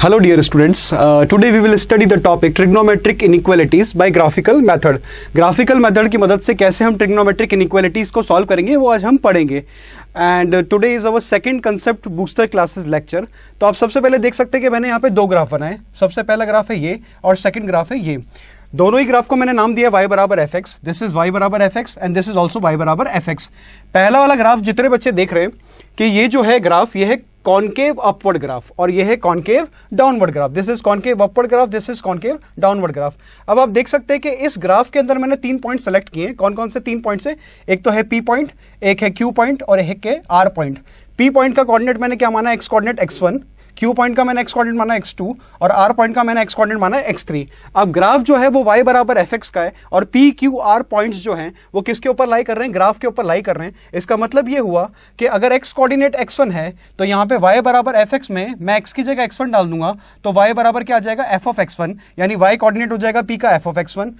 Hello dear students, today we will study the topic trigonometric inequalities by graphical method. Graphical method की मदद से कैसे हम trigonometric inequalities को solve करेंगे वो आज हम पढ़ेंगे. And today is our second concept booster classes lecture. तो आप सबसे पहले देख सकते हैं कि मैंने यहाँ पे दो ग्राफ बनाए. सबसे पहला ग्राफ है ये और सेकंड ग्राफ है ये. दोनों ही ग्राफ को मैंने नाम दिया y बराबर F x. This is y बराबर F x and this is also y बराबर एफ एक्स. पहला वाला ग्राफ जितने बच्चे देख रहे हैं कि ये जो है ग्राफ ये है कॉनकेव अपवर्ड ग्राफ और ये है concave downward graph. This is concave upward graph, this is concave downward graph. अब आप देख सकते हैं कि इस ग्राफ के अंदर मैंने 3 पॉइंट सेलेक्ट किए. कौन कौन से 3 पॉइंट है? एक तो है P पॉइंट, एक है Q पॉइंट और एक है R पॉइंट. P पॉइंट का कोऑर्डिनेट मैंने क्या माना? X coordinate x1, Q point का मैंने एक्स कोऑर्डिनेट माना x2 और R पॉइंट का मैंने एक्स कोऑर्डिनेट माना x3. अब ग्राफ जो है वो y बराबर fx का है और P Q R पॉइंट्स जो हैं वो किसके ऊपर लाई कर रहे हैं? ग्राफ के ऊपर लाई कर रहे हैं. इसका मतलब ये हुआ कि अगर x कोऑर्डिनेट x1 है तो यहाँ पे y बराबर fx में मैं x की जगह x1 डाल दूंगा तो y बराबर क्या आ जाएगा? f ऑफ x1, यानी y कोऑर्डिनेट हो जाएगा P का f ऑफ x1,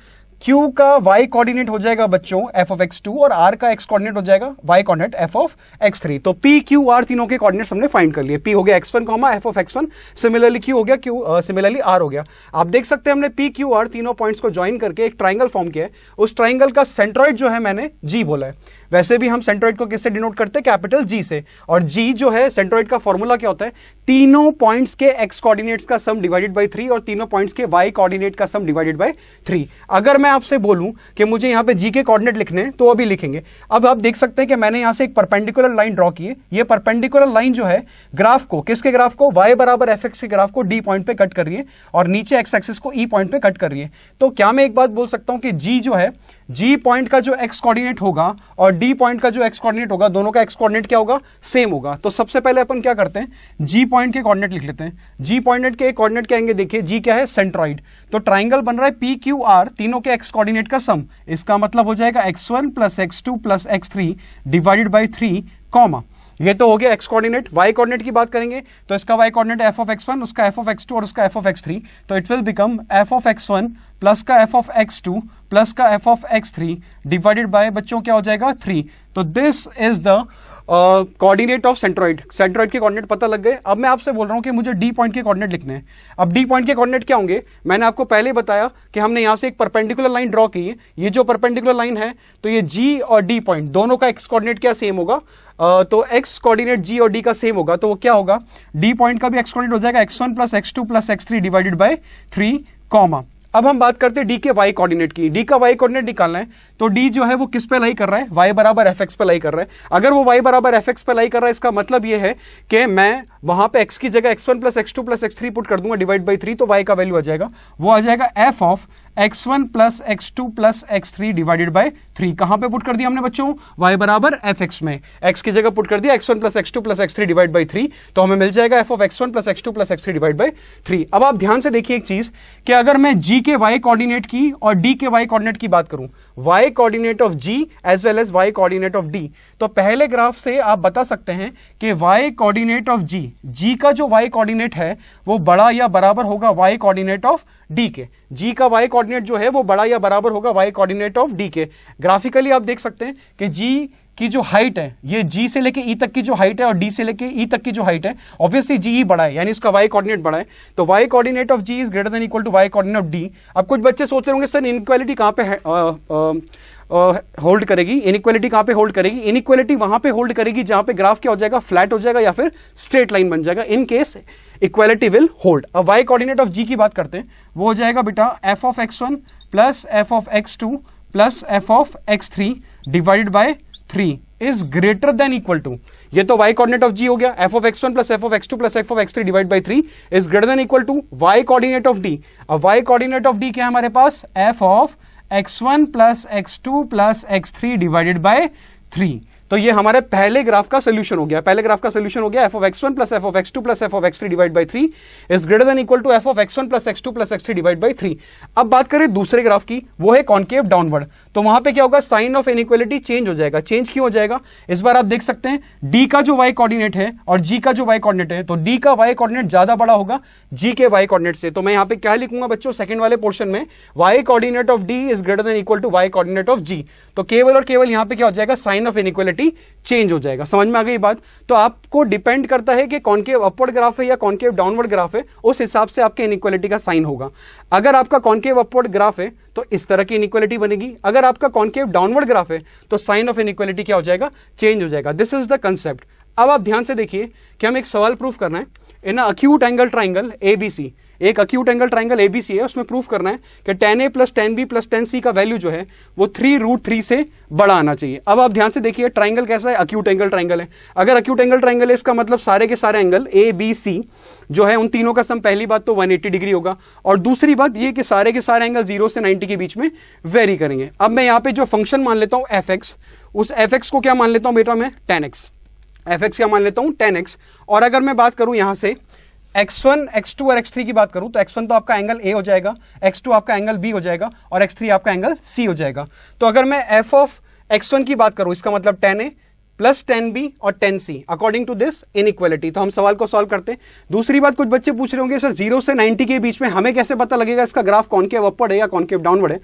Q का y कोऑर्डिनेट हो जाएगा बच्चों f ऑफ x2 और R का x कोऑर्डिनेट हो जाएगा y coordinate f of x3. तो P Q R तीनों के कोऑर्डिनेट्स हमने फाइंड कर लिए. P हो गया x1, f of x1, similarly Q हो गया सिमिलरली R हो गया. आप देख सकते हैं हमने P Q R तीनों पॉइंट्स को ज्वाइन करके एक ट्राइंगल फॉर्म किया है. उस ट्राइंगल का सेंट्रॉइड जो है मैंने G बोला है. वैसे भी हम सेंट्रॉइड को किससे डिनोट करते हैं? कैपिटल G से. और G जो है सेंट्रॉइड का फॉर्मूला क्या होता है? तीनों पॉइंट्स के x कोऑर्डिनेट्स का सम डिवाइडेड बाय 3 और तीनों पॉइंट्स के y कोऑर्डिनेट का सम डिवाइडेड बाय 3. अगर मैं आपसे बोलूं कि मुझे यहां पे G के कोऑर्डिनेट लिखने हैं तो अभी लिखेंगे. अब आप देख सकते हैं कि मैंने यहां से एक परपेंडिकुलर लाइन ड्रॉ की है. ये परपेंडिकुलर लाइन जो है ग्राफ को, किसके ग्राफ को? y बराबर fx के ग्राफ को D पॉइंट पे कट कर रही है और नीचे x एक्सिस को E पॉइंट पे कट कर रही है. तो क्या मैं एक बात बोल सकता हूं कि G जो है, G पॉइंट का जो x कोऑर्डिनेट होगा और D पॉइंट का जो x कोऑर्डिनेट होगा, दोनों का x कोऑर्डिनेट क्या होगा? सेम होगा. तो सबसे पहले अपन क्या करते हैं? G पॉइंट के कोऑर्डिनेट लिख लेते हैं. G पॉइंट के कोऑर्डिनेट क्या आएंगे? देखिए G क्या है? सेंट्रॉइड. तो ट्राइंगल बन रहा है P Q R, तीनों के x कोऑर्डिनेट का सम. इसका मतलब हो जाएगा x1 plus x2 plus x3 divided by 3 comma. ये तो हो गया x कोऑर्डिनेट. y कोऑर्डिनेट की बात करेंगे तो इसका y coordinate f of x1, उसका f ऑफ x2 और उसका f ऑफ x3. तो it will become f of x1 plus का f ऑफ x2 प्लस का f of x3 divided by बच्चों क्या हो जाएगा? 3. तो this is the coordinate of centroid. Centroid के कोऑर्डिनेट पता लग गए. अब मैं आपसे बोल रहा हूं कि मुझे डी पॉइंट के कोऑर्डिनेट लिखने हैं. अब डी पॉइंट के कोऑर्डिनेट क्या होंगे? मैंने आपको पहले बताया कि हमने यहां से एक परपेंडिकुलर लाइन ड्रॉ की है. ये जो परपेंडिकुलर लाइन है तो ये जी और डी पॉइंट दोनों का एक्स कोऑर्डिनेट क्या सेम होगा? तो एक्स कोऑर्डिनेट जी और डी का सेम होगा. तो वो क्या होगा? डी पॉइंट का भी एक्स कोऑर्डिनेट हो जाएगा x1 plus x2 plus x3 divided by 3 comma. अब हम बात करते हैं डी के वाई कोऑर्डिनेट की. डी का वाई कोऑर्डिनेट निकालना है तो डी जो है वो किस पे लाई कर रहा है? वाई बराबर एफ एक्स पे लाई कर रहा है. अगर वो वाई बराबर एफ एक्स पे लाई कर रहा है इसका मतलब ये है कि मैं वहां पे एक्स की जगह x1 plus x2 plus x3 put कर दूंगा डिवाइड बाई 3. तो वाई का वैल्यू आ जाएगा, वो आ जाएगा F of x1 plus x2 plus x3 divided by 3. कहां पे पुट कर दिया हमने बच्चों? वाई बराबर एफ एक्स में. एक्स की जगह पुट कर दिया x1 plus x2 plus x3 divide by 3. तो हमें मिल जाएगा F of x1 plus x2 plus x3 divide by 3. अब आप ध्यान से देखिए एक चीज कि अगर मैं g के y कोऑर्डिनेट की और d के y कोऑर्डिनेट की बात करूं, y coordinate of g as well as y coordinate of d, तो पहले ग्राफ से आप बता सकते हैं कि y कोऑर्डिनेट ऑफ g का जो y कोऑर्डिनेट है वो बड़ा या बराबर होगा y कोऑर्डिनेट ऑफ d के. g का y कोऑर्डिनेट जो है वो बड़ा या बराबर होगा y कोऑर्डिनेट ऑफ d के. ग्राफिकली आप देख सकते हैं कि g की जो हाइट है, ये G से लेके E तक की जो हाइट है और D से लेके E तक की जो हाइट है, ऑब्वियसली G बड़ा है यानी उसका Y कोऑर्डिनेट बड़ा है. तो Y coordinate of G is greater than equal to Y coordinate of D. अब कुछ बच्चे सोच रहे होंगे सर इनइक्वालिटी कहां पे होल्ड करेगी? इनइक्वालिटी कहां पे होल्ड करेगी? इनइक्वालिटी वहां पे होल्ड करेगी जहां पे ग्राफ क्या हो जाएगा? फ्लैट हो जाएगा या फिर स्ट्रेट लाइन बन जाएगा. In case equality will hold. अब Y कोऑर्डिनेट ऑफ G की बात करते हैं, वो हो जाएगा बेटा f of x1 plus f of x2 plus f of x3 divided by 3 is greater than equal to. ये तो y कोऑर्डिनेट ऑफ g हो गया. f of x1 plus f of x2 plus f of x3 divide by 3 is greater than equal to y coordinate of d. अब y coordinate of d क्या है हमारे पास? f of x1 plus x2 plus x3 divided by 3. तो ये हमारे पहले graph का solution हो गया. पहले ग्राफ का सोल्यूशन हो गया f of x1 plus f of x2 plus f of x3 divide by 3 is greater than equal to f of x1 plus x2 plus x3 divide by 3. अब बात करें दूसरे ग्राफ की, वो है कॉनकेव डाउनवर्ड. तो वहां पे क्या होगा? साइन ऑफ इनइक्वालिटी चेंज हो जाएगा. चेंज क्यों हो जाएगा? इस बार आप देख सकते हैं d का जो y कोऑर्डिनेट है और g का जो y कोऑर्डिनेट है, तो d का y कोऑर्डिनेट ज्यादा बड़ा होगा g के y कोऑर्डिनेट से. तो मैं यहां पे क्या लिखूंगा बच्चों? सेकंड वाले पोर्शन में y coordinate of d is greater than equal to y coordinate of g. तो केवल और केवल यहां पे क्या हो जाएगा? Sign of inequality inequality change हो जाएगा। समझ में आ गई बात? तो आपको डिपेंड करता है कि कॉनकेव अपवर्ड ग्राफ है या कॉनकेव डाउनवर्ड ग्राफ है, उस हिसाब से आपके इनइक्वालिटी का साइन होगा। अगर आपका कॉनकेव अपवर्ड ग्राफ है तो इस तरह की इनइक्वालिटी बनेगी, अगर आपका कॉनकेव डाउनवर्ड ग्राफ है तो साइन ऑफ इनइक्वालिटी क्या हो जाएगा? चेंज हो जाएगा। This is the concept. अब आप ध्यान से देखिए कि हम एक सवाल प्रूफ करना है इन अक्यूट एंगल ट्राइंगल एबीसी। एक अक्यूट एंगल ट्राइंगल एबीसी है, उसमें प्रूफ करना है कि tan A plus tan B plus tan C का वैल्यू जो है वो 3√3 से बड़ा आना चाहिए। अब आप ध्यान से देखिए ट्राइंगल कैसा है? अक्यूट एंगल ट्राइंगल है। अगर अक्यूट एंगल ट्राइंगल है इसका मतलब सारे के सारे एंगल ए बी सी जो है उन तीनों का सम पहली बात तो 180 डिग्री होगा, और दूसरी बात ये कि सारे के सारे एंगल 0 से 90 के बीच में वेरी करेंगे। अब मैं यहाँ पे जो फंक्शन मान लेता हूँ fx, उस fx को क्या मान लेता हूँ बेटा मैं? tan x। fx क्या मान लेता हूँ? tan x। और अगर मैं बात करूं यहां से x1, x2 और x3 की बात करूं तो x1 तो आपका एंगल a हो जाएगा, x2 आपका एंगल b हो जाएगा और x3 आपका एंगल c हो जाएगा। तो अगर मैं f ऑफ x1 की बात करूं इसका मतलब tan a plus tan b और tan c according to this inequality. तो हम सवाल को सॉल्व करते हैं। दूसरी बात, कुछ बच्चे पूछ रहे होंगे सर 0 से 90 के बीच में हमें कैसे पता लगेगा इसका ग्राफ कॉनकेव अपवर्ड है या कॉनकेव डाउनवर्ड है?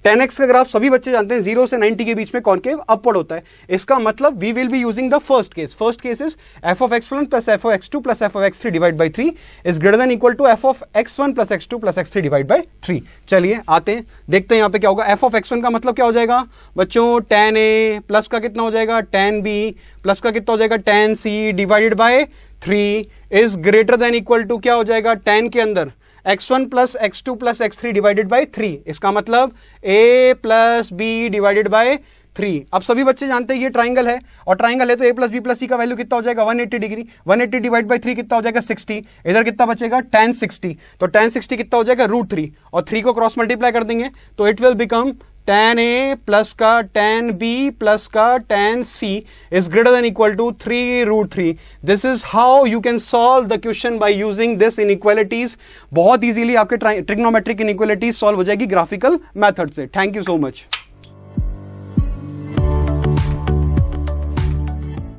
tan x का ग्राफ सभी बच्चे जानते हैं 0 से 90 के बीच में कॉनकेव अपवर्ड होता है। इसका मतलब we will be using the first case. First case is f of x1 plus f of x2 plus f of x3 divide by 3 is greater than equal to f of x1 plus x2 plus x3 divide by 3। चलिए आते हैं, देखते हैं यहाँ पे क्या होगा। f of x1 का मतलब क्या हो जाएगा बच्चों? tan a प्लस का कितना हो जाएगा? tan b प्लस का कितना हो जाएगा? tan c divided by 3 is greater than equal to क्या हो जाएगा? tan के अंदर x1 plus x2 plus x3 divided by 3। इसका मतलब a plus b divided by 3। अब सभी बच्चे जानते हैं ये ट्राइंगल है, और ट्राइंगल है तो a plus b plus c का वैल्यू कितना हो जाएगा? 180 डिग्री। 180 डिवाइड बाय 3 कितना हो जाएगा? 60। इधर कितना बचेगा? tan 60। तो tan 60 कितना हो जाएगा? √3, और 3 को क्रॉस मल्टीप्लाई कर देंगे तो it will become tan a plus का tan b प्लस का tan c is greater than equal to 3√3. This is how you can solve the question by using this inequalities. बहुत इजीली आपके trigonometric inequalities solve हो जाएगी graphical method से। Thank you so much.